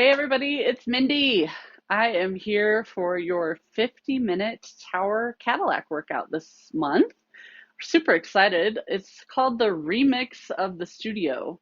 Hey everybody, it's Mindy. I am here for your 50-minute tower Cadillac workout this month. Super excited. It's called the Remix of the Studio.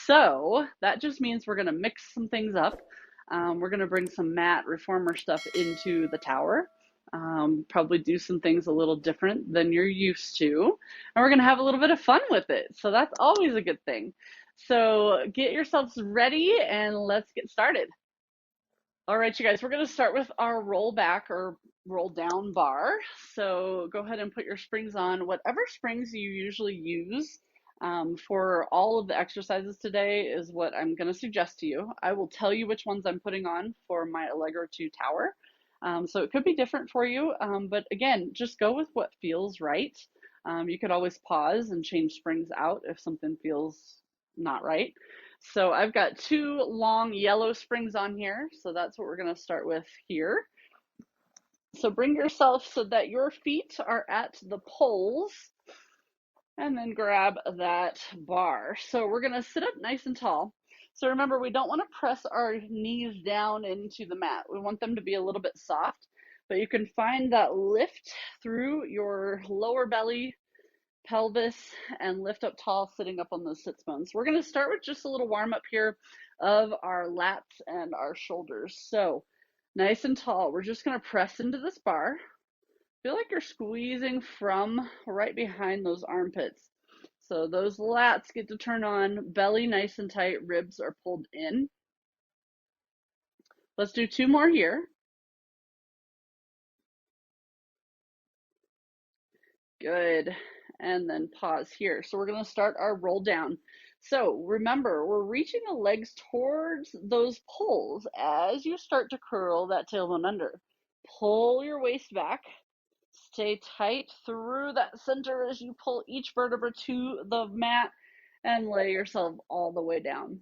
So that just means we're going to mix some things up. We're going to bring some mat reformer stuff into the tower. Probably do some things a little different than you're used to. And we're going to have a little bit of fun with it. So that's always a good thing. So get yourselves ready and let's get started. All right, you guys, we're going to start with our roll back or roll down bar. So go ahead and put your springs on, whatever springs you usually use. For all of the exercises today is what I'm going to suggest to you. I will tell you which ones I'm putting on for my Allegro 2 tower. So it could be different for you, but again, just go with what feels right. You could always pause and change springs out if something feels not right. So I've got two long yellow springs on here. So that's what we're going to start with here. So bring yourself so that your feet are at the poles and then grab that bar. So we're going to sit up nice and tall. So remember, we don't want to press our knees down into the mat. We want them to be a little bit soft, but you can find that lift through your lower belly, pelvis, and lift up tall sitting up on those sits bones. We're going to start with just a little warm up here of our lats and our shoulders. So nice and tall, we're just going to press into this bar. Feel like you're squeezing from right behind those armpits. So those lats get to turn on, belly nice and tight, ribs are pulled in. Let's do two more here. Good. And then pause here. So we're going to start our roll down. So remember, we're reaching the legs towards those poles as you start to curl that tailbone under. Pull your waist back. Stay tight through that center as you pull each vertebra to the mat and lay yourself all the way down.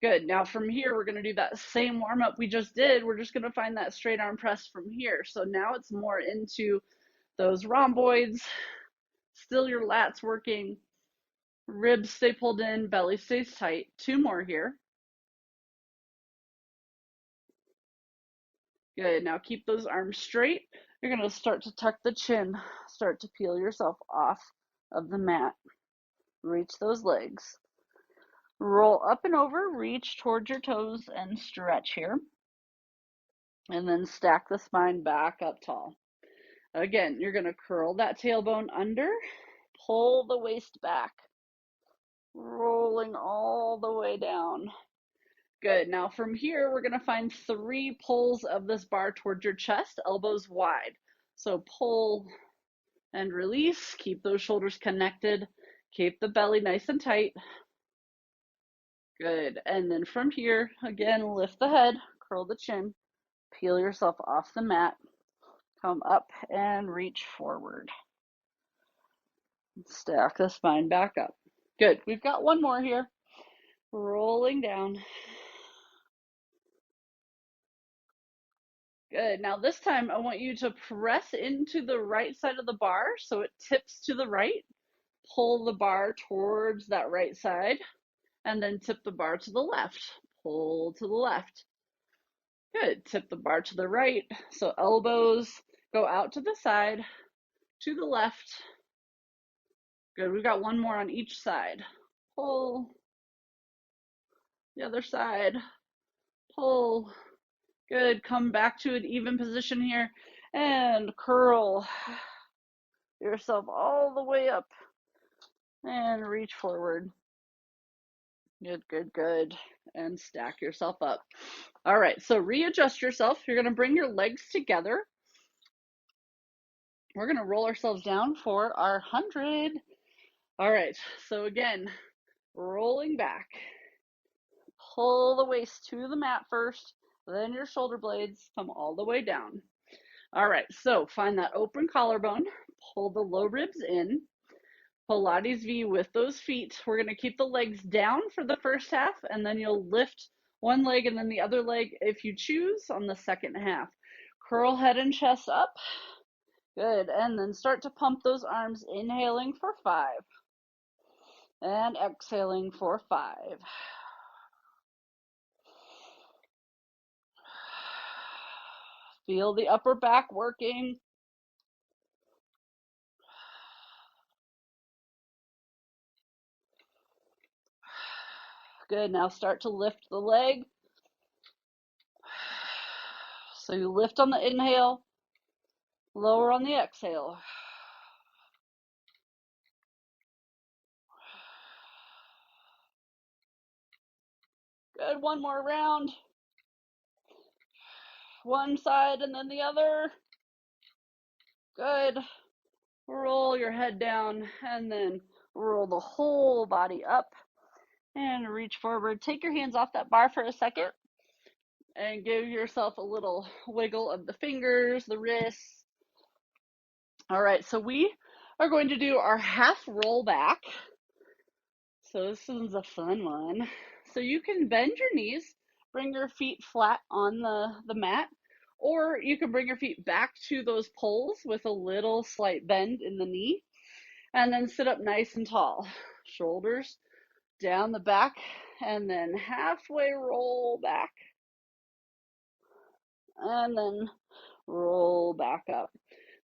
Good. Now from here, we're going to do that same warm up we just did. We're just going to find that straight arm press from here. So now it's more into those rhomboids. Still your lats working, ribs stay pulled in, belly stays tight. Two more here. Good, now keep those arms straight. You're gonna start to tuck the chin, start to peel yourself off of the mat. Reach those legs. Roll up and over, reach towards your toes and stretch here. And then stack the spine back up tall. Again, you're gonna curl that tailbone under, pull the waist back, rolling all the way down. Good. Now from here, we're going to find three pulls of this bar towards your chest, elbows wide. So pull and release. Keep those shoulders connected. Keep the belly nice and tight. Good. And then from here, again, lift the head, curl the chin, peel yourself off the mat, come up and reach forward. Stack the spine back up. Good. We've got one more here. Rolling down. Good. Now this time I want you to press into the right side of the bar so it tips to the right. Pull the bar towards that right side and then tip the bar to the left. Pull to the left. Good. Tip the bar to the right. So elbows go out to the side, to the left. Good. We've got one more on each side. Pull. The other side. Pull. Good. Come back to an even position here and curl yourself all the way up and reach forward. Good, good, good. And stack yourself up. All right, so readjust yourself. You're going to bring your legs together. We're going to roll ourselves down for our 100. All right, so again, rolling back. Pull the waist to the mat first, then your shoulder blades come all the way down. All right, so find that open collarbone, pull the low ribs in, Pilates V with those feet. We're going to keep the legs down for the first half, and then you'll lift one leg and then the other leg if you choose on the second half. Curl head and chest up. Good. And then start to pump those arms, inhaling for 5 and exhaling for 5. Feel the upper back working. Good. Now start to lift the leg. So you lift on the inhale, lower on the exhale. Good. One more round. One side and then the other. Good. Roll your head down and then roll the whole body up and reach forward. Take your hands off that bar for a second and give yourself a little wiggle of the fingers, the wrists. All right, so we are going to do our half roll back. So this one's a fun one. So you can bend your knees, bring your feet flat on the mat, or you can bring your feet back to those poles with a little slight bend in the knee, and then sit up nice and tall. Shoulders down the back, and then halfway roll back, and then roll back up.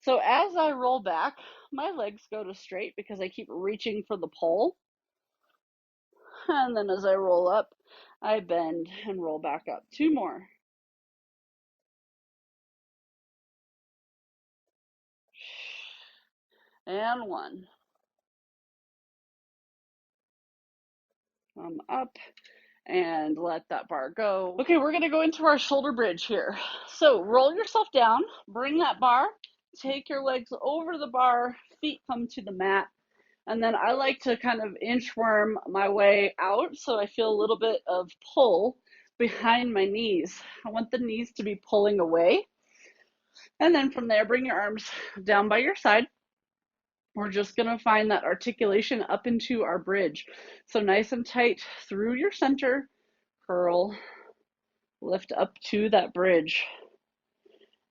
So as I roll back, my legs go to straight because I keep reaching for the pole. And then as I roll up, I bend and roll back up. 2 more. And 1. Up and let that bar go. Okay, we're gonna go into our shoulder bridge here. So roll yourself down, bring that bar, take your legs over the bar, feet come to the mat, and then I like to kind of inchworm my way out so I feel a little bit of pull behind my knees. I want the knees to be pulling away. And then from there, bring your arms down by your side. We're just going to find that articulation up into our bridge. So nice and tight through your center, curl, lift up to that bridge.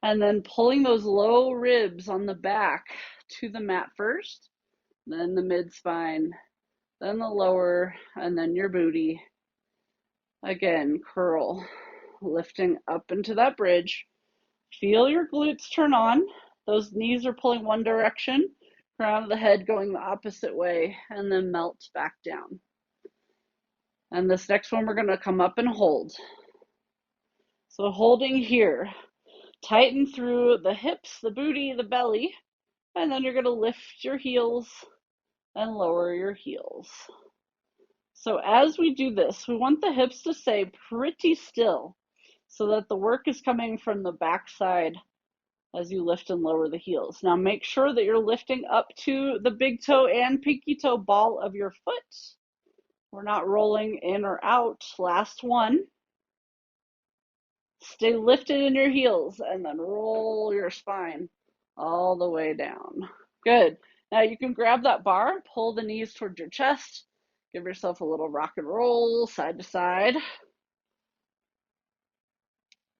And then pulling those low ribs on the back to the mat first, then the mid spine, then the lower, and then your booty. Again, curl, lifting up into that bridge. Feel your glutes turn on. Those knees are pulling one direction, crown of the head going the opposite way, and then melt back down. And this next one, we're going to come up and hold. So holding here, tighten through the hips, the booty, the belly, and then you're going to lift your heels and lower your heels. So as we do this, we want the hips to stay pretty still so that the work is coming from the back side as you lift and lower the heels. Now make sure that you're lifting up to the big toe and pinky toe ball of your foot. We're not rolling in or out. Last one. Stay lifted in your heels and then roll your spine all the way down. Good. Now you can grab that bar, pull the knees towards your chest, give yourself a little rock and roll side to side.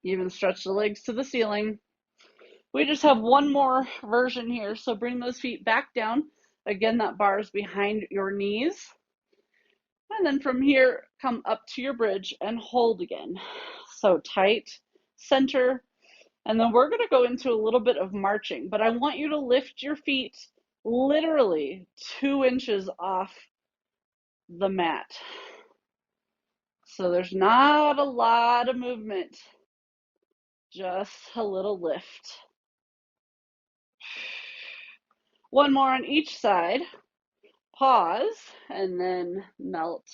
Even stretch the legs to the ceiling. We just have one more version here, so bring those feet back down. Again, that bar is behind your knees. And then from here, come up to your bridge and hold again. So tight, center, and then we're gonna go into a little bit of marching, but I want you to lift your feet literally 2 inches off the mat. So there's not a lot of movement, just a little lift. One more on each side. Pause, and then melt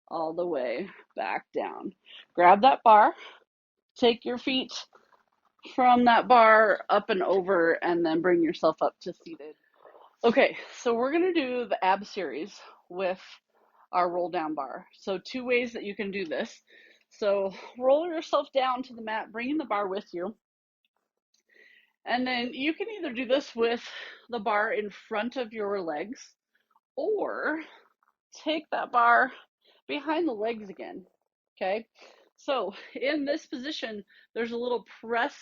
all the way back down. Grab that bar, take your feet from that bar up and over, and then bring yourself up to seated. Okay, so we're going to do the ab series with our roll down bar. So 2 ways that you can do this. So roll yourself down to the mat, bringing the bar with you. And then you can either do this with the bar in front of your legs, or take that bar behind the legs again. Okay, So in this position, there's a little press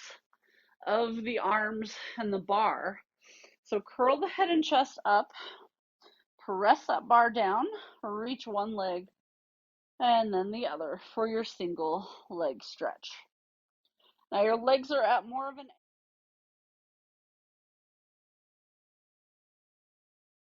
of the arms and the bar. So curl the head and chest up, press that bar down, reach one leg and then the other for your single leg stretch. Now your legs are at more of an